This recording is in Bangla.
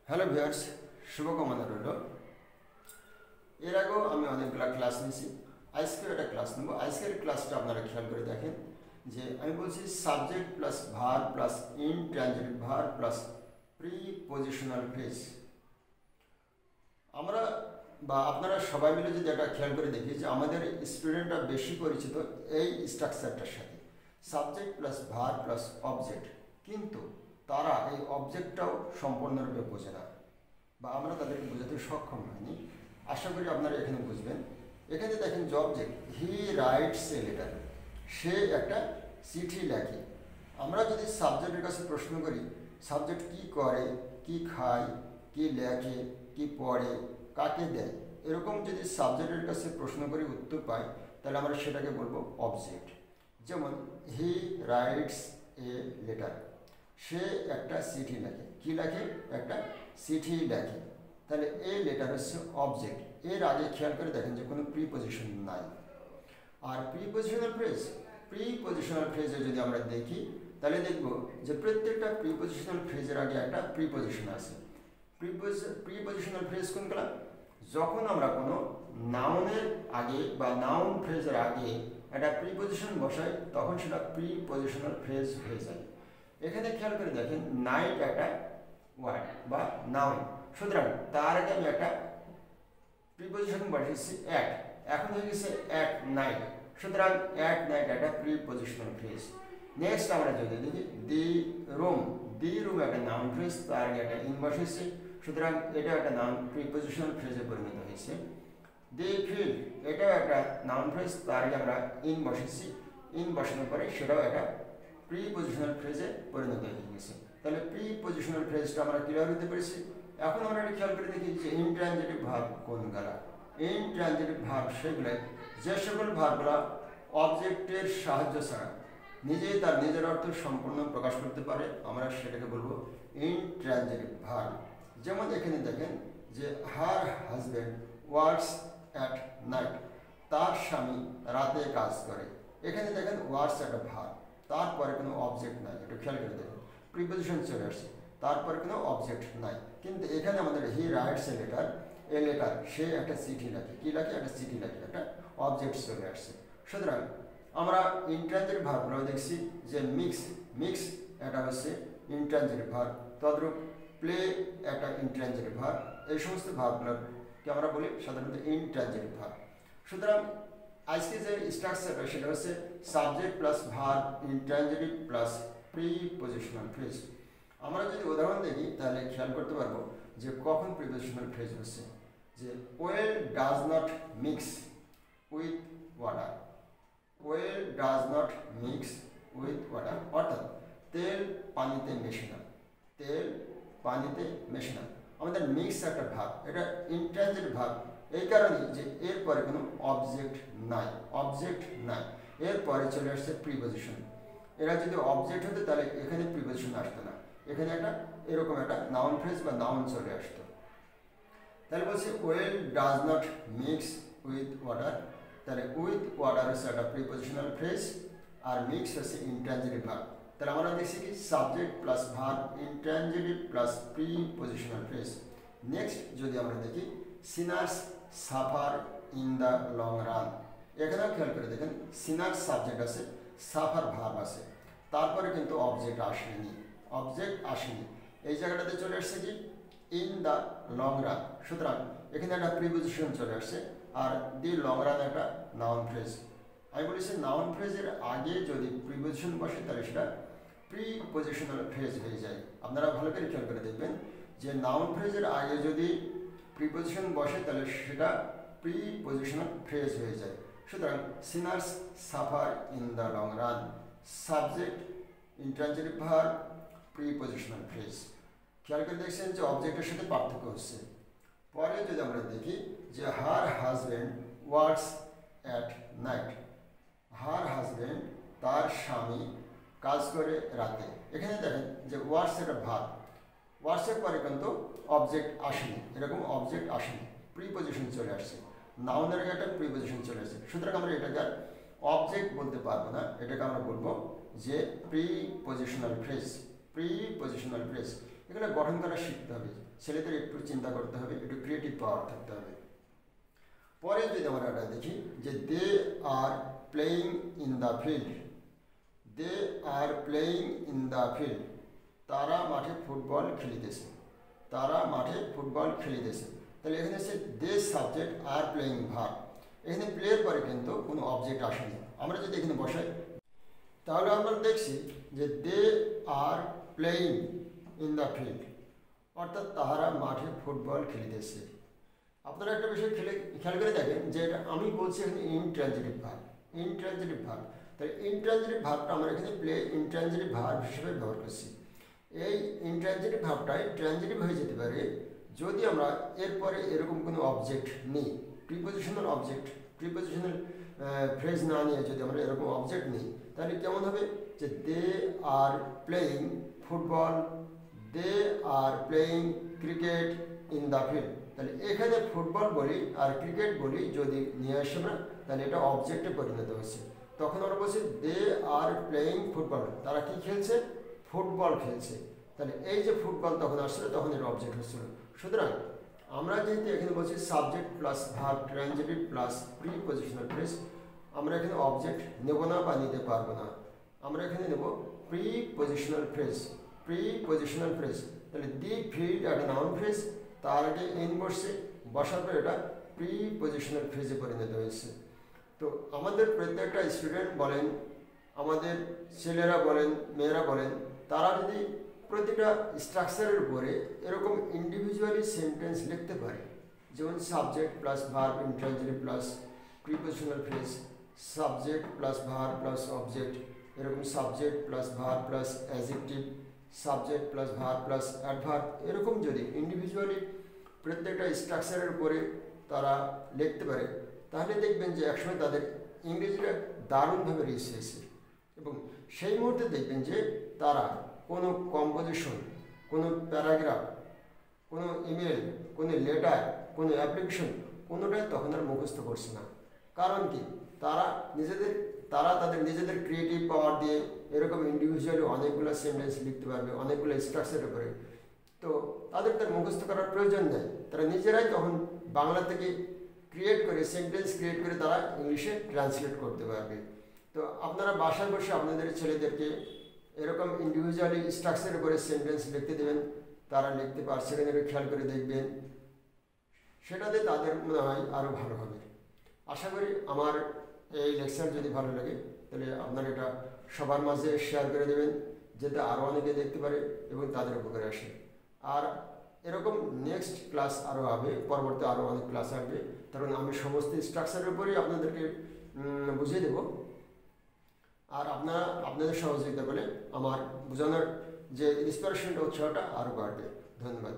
হ্যালো ভিউয়ার্স, শুভকামনা রইল। এর আগেও আমি অনেকগুলো ক্লাস নিয়েছি, আজকেও একটা ক্লাস নেব। আজকের ক্লাসটা আপনারা খেয়াল করে দেখেন যে আমি বলছি subject plus verb plus intransitive verb plus prepositional phrase. আমরা বা আপনারা সবাই মিলে যদি একটা খেয়াল করে দেখি যে আমাদের স্টুডেন্টরা বেশি পরিচিত এই স্ট্রাকচারটার সাথে, subject plus verb plus object, কিন্তু তারা এই অবজেক্টটাও সম্পূর্ণরূপে বোঝে না বা আমরা তাদেরকে বোঝাতে সক্ষম হয়নি। আশা করি আপনারা এখানে বুঝবেন। এখানে দেখেন যে object, he writes a letter, সে একটা চিঠি লেখে। আমরা যদি সাবজেক্টের কাছে প্রশ্ন করি সাবজেক্ট কি করে, কি খায়, কি লেখে, কি পড়ে, কাকে দেয়, এরকম যদি সাবজেক্টের কাছে প্রশ্ন করে উত্তর পাই তাহলে আমরা সেটাকে বলবো অবজেক্ট। যেমন হি রাইটস এ লেটার, সে একটা চিঠি লেখে। কি লেখে? একটা চিঠি লেখে। তাহলে এই লেটার হচ্ছে অবজেক্ট। এর আগে খেয়াল করে দেখেন যে কোনো প্রিপজিশন নাই। আর প্রিপজিশনাল ফ্রেজে যদি আমরা দেখি তাহলে দেখব যে প্রত্যেকটা প্রিপজিশনাল ফ্রেজের আগে একটা প্রিপজিশন আছে। প্রিপজিশনাল ফ্রেজ কোনগুলো? যখন আমরা কোনো নাউনের আগে বা নাউন ফ্রেজের আগে একটা প্রিপজিশন বসাই তখন সেটা প্রিপজিশনাল ফ্রেজ হয়ে যায়। এখানে খেয়াল করে দেখেন নাইট একটা ওয়ার্ড বা নাউন, সুতরাং তার আগে আমি একটা প্রিপজিশন বসিয়েছি অ্যাট, এখন হয়ে গেছে অ্যাট নাইট, সুতরাং অ্যাট নাইট একটা প্রিপজিশনাল ফ্রেজ। নেক্সট আমরা যদি দেখি দি রুম একটা নাউন ফ্রেজ, তার আগে একটা ইন বসিয়েছি, সুতরাং এটা একটা নাউন প্রিপজিশনাল ফ্রেজে পরিণত হয়েছে। দি ফিল্ড এটাও একটা নাউন ফ্রেজ, তার আগে আমরা ইন বসিয়েছি, ইন বসানোর পরে সেটাও একটা প্রিপজিশনাল ফ্রেজে পরিণত হয়ে গেছে। তাহলে প্রিপজিশনাল ফ্রেজটা আমরা ক্লিয়ার হতে পেরেছি। এখন আমরা এটা খেয়াল করে দেখি যে ইনট্রানজিটিভ ভার্ব কোনগুলা। ইনট্রানজিটিভ ভার্ব সেগুলো যে সকল ভার্বগুলা অবজেক্টের সাহায্য ছাড়া নিজেই তার নিজের অর্থ সম্পূর্ণ প্রকাশ করতে পারে, আমরা সেটাকে বলবো ইনট্রানজিটিভ ভার্ব। যেমন এখানে দেখেন যে her husband works at night, তার স্বামী রাতে কাজ করে। এখানে দেখেন ওয়ার্কস একটা ভার্ব, তারপরে কোনো অবজেক্ট নাই। একটু খেয়াল করে দেখেন প্রিপজিশন চলে আসছে, তারপরে কোনো অবজেক্ট নাই। কিন্তু এখানে আমাদের হি রাইটস এ লেটার, সে একটা চিঠি লেখে। কি লেখে? একটা চিঠি লেখে, একটা অবজেক্ট চলে আসছে। সুতরাং আমরা ইনট্রানজিটিভ ভার্বগুলো দেখছি যে মিক্স এটা হচ্ছে ইনট্রানজিটিভ ভার্ব, তদ্রূপ প্লে একটা ইনট্রানজিটিভ ভার্ব। এই সমস্ত ভার্বগুলোকে আমরা বলি সাধারণত ইনট্রানজিটিভ ভার্ব। সুতরাং আজকে যে স্ট্রাকচারটা সেটা হচ্ছে subject plus verb intransitive plus prepositional phrase. আমরা যদি উদাহরণ দেখি তাহলে খেয়াল করতে পারবো যে কখন প্রিপজিশনাল ফ্রেজ হচ্ছে। যে well does not mix with water, well does not mix with water, অর্থাৎ তেল পানিতে মেশে না, তেল পানিতে মেশে না। আমাদের মিক্স একটা ভাব, এটা ইনট্রানজিটিভ ভাব এই কারণে যে এরপরে কোনো অবজেক্ট নাই, এরপরে চলে আসছে প্রিপজিশন। এরা যদি অবজেক্ট হতো তাহলে এখানে প্রিপজিশন আসতো না, এখানে একটা এরকম একটা নাউন ফ্রেজ বা নাউন চলে আসতো। তাহলে বলছি well does not mix with water, তাহলে উইথ ওয়াটার হচ্ছে একটা প্রিপজিশনাল ফ্রেজ আর মিক্স হচ্ছে ইনট্রানজিটিভ ভার্ব। তাহলে আমরা দেখছি কি subject plus verb intransitive plus prepositional phrase. Next যদি আমরা দেখি Sinners suffer in the long run, এখানেও খেয়াল করে দেখেন সিনার্স সাবজেক্ট আছে, সাফার ভার্ব আছে, তারপরে কিন্তু অবজেক্ট আসেনি, এই জায়গাটাতে চলে আসছে কি ইন দ্য লং রান। সুতরাং এখানে একটা প্রিপজিশন চলে আসছে আর দি লং রান একটা নাউন ফ্রেজ। আমি বলেছি নাউন ফ্রেজের আগে যদি প্রিপজিশন বসে তাহলে সেটা প্রিপজিশনাল ফ্রেজ হয়ে যায়। আপনারা ভালো করে খেয়াল করে দেখবেন যে নাউন ফ্রেজের আগে যদি প্রিপজিশন বসে তাহলে সেটা প্রিপজিশনাল ফ্রেজ হয়ে যায়। সুতরাং Sinners suffer in the long run, subject intransitive verb prepositional phrase. খেয়াল করে দেখছেন যে অবজেক্টের সাথে পার্থক্য হচ্ছে। পরে যদি আমরা দেখি যে her husband works at night, her husband তার স্বামী কাজ করে রাতে। এখানে দেখেন যে ওয়ার্কস একটা ভার্ব, ওয়ার্কসের পরে কিন্তু অবজেক্ট আসেনি, এরকম অবজেক্ট আসেনি, প্রিপজিশন চলে আসছে, নাউনের আগে একটা প্রিপজিশন চলে আসছে। সুতরাং আমরা এটাকে আর অবজেক্ট বলতে পারবো না, এটাকে আমরা বলবো যে প্রিপজিশনাল ফ্রেজ। এগুলো গঠন করা শিখতে হবে, ছেলেদের একটু চিন্তা করতে হবে, একটু ক্রিয়েটিভ পাওয়ার থাকতে হবে। পরে যদি আমরা এটা দেখি যে they are playing in the field, they are playing in the field, তারা মাঠে ফুটবল খেলিতেছে, তারা মাঠে ফুটবল খেলিতেছে। তাহলে এখানে হচ্ছে they subject are playing verb, এখানে প্লের পরে কিন্তু কোনো অবজেক্ট আসেনি। আমরা যদি এখানে বসাই তাহলে আমরা দেখছি যে they are playing in the field, অর্থাৎ তাহারা মাঠে ফুটবল খেলিতেছে। আপনারা একটা বিষয় খেয়াল করে দেখেন যে এটা আমি বলছি এখানে ইনট্রানজিটিভ ভার্ব, ইনট্রানজিটিভ ভার্ব। তাই ইনট্রানজিটিভ ভার্বটা আমরা এখানে প্লে ইনট্রানজিটিভ ভার্ব হিসেবে ব্যবহার করছি। এই ইনট্রানজিটিভ ভার্বটাই ট্রানজিটিভ হয়ে যেতে পারে যদি আমরা এরপরে এরকম কোনো অবজেক্ট নিই, প্রিপোজিশনাল অবজেক্ট, প্রিপোজিশনাল ফ্রেজ না নিয়ে যদি আমরা এরকম অবজেক্ট নিই, তাহলে কেমন হবে যে they are playing football, they are playing cricket in the field. তাহলে এখানে ফুটবল বলি আর ক্রিকেট বলি যদি নিয়ে আসে আমরা, তাহলে এটা অবজেক্টে পরিণত হচ্ছে। তখন আমরা বলছি দে আর প্লেয়িং ফুটবল, তারা কি খেলছে? ফুটবল খেলছে। তাহলে এই যে ফুটবল তখন আসছিল তখন এর অবজেক্ট হচ্ছিল। সুতরাং আমরা যেহেতু এখানে বলছি subject plus verb transitive plus prepositional phrase, আমরা এখানে অবজেক্ট নেব না বা নিতে পারবো না, আমরা এখানে নেব প্রিপোজিশনাল ফ্রেজ, প্রিপোজিশনাল ফ্রেজ। তাহলে দি ফিল্ড একটা নাউন ফ্রেজ, তার আগে ইন বসছে, বসার পর এটা প্রিপোজিশনাল ফ্রেজে পরিণত হয়েছে। তো আমাদের প্রত্যেকটা স্টুডেন্ট বলেন, আমাদের ছেলেরা বলেন, মেয়েরা বলেন, তারা যদি প্রতিটা স্ট্রাকচারের উপরে এরকম ইন্ডিভিজুয়ালি সেন্টেন্স লিখতে পারে, যেমন subject plus verb intransitive plus prepositional phrase, subject plus verb plus object, এরকম subject plus verb plus adjective, subject plus verb plus adverb, এরকম যদি ইন্ডিভিজুয়ালি প্রত্যেকটা স্ট্রাকচারের উপরে তারা লিখতে পারে, তাহলে দেখবেন যে একসময় তাদের ইংরেজিটা দারুণভাবে রিচ হয়েছে। এবং সেই মুহূর্তে দেখবেন যে তারা কোনো কম্পোজিশন, কোনো প্যারাগ্রাফ, কোনো ইমেল, কোনো লেটার, কোনো অ্যাপ্লিকেশন, কোনোটাই তখন আর মুখস্থ করছে না। কারণ কি? তারা তাদের নিজেদের ক্রিয়েটিভ পাওয়ার দিয়ে এরকম ইন্ডিভিজুয়ালি অনেকগুলো সেন্টেন্স লিখতে পারবে, অনেকগুলো স্ট্রাকচারের উপরে। তো তাদের তার মুখস্থ করার প্রয়োজন নেই, তারা নিজেরাই তখন বাংলা থেকে ক্রিয়েট করে, সেন্টেন্স ক্রিয়েট করে তারা ইংলিশে ট্রান্সলেট করতে পারবে। তো আপনারা বাসায় বসে আপনাদের ছেলেদেরকে এরকম ইন্ডিভিজুয়ালি স্ট্রাকচারের উপরে সেন্টেন্স লিখতে দেবেন, তারা লিখতে পারছে কিনা খেয়াল করে দেখবেন, সেটাতে তাদের মনে হয় আরও ভালো হবে। আশা করি আমার এই লেকচার যদি ভালো লাগে তাহলে আপনারা এটা সবার মাঝে শেয়ার করে দেবেন, যাতে আরও অনেকে দেখতে পারে এবং তাদের উপকারে আসে। আর এরকম নেক্সট ক্লাস আরও হবে, পরবর্তী আরও অনেক ক্লাস আসবে, কারণ আমি সমস্ত স্ট্রাকচারের উপরেই আপনাদেরকে বুঝিয়ে দেব। আর আপনাদের সহযোগিতা করলে আমার বোঝানোর যে ইন্সপিরেশনটা, উৎসাহটা আরও বাড়বে। ধন্যবাদ।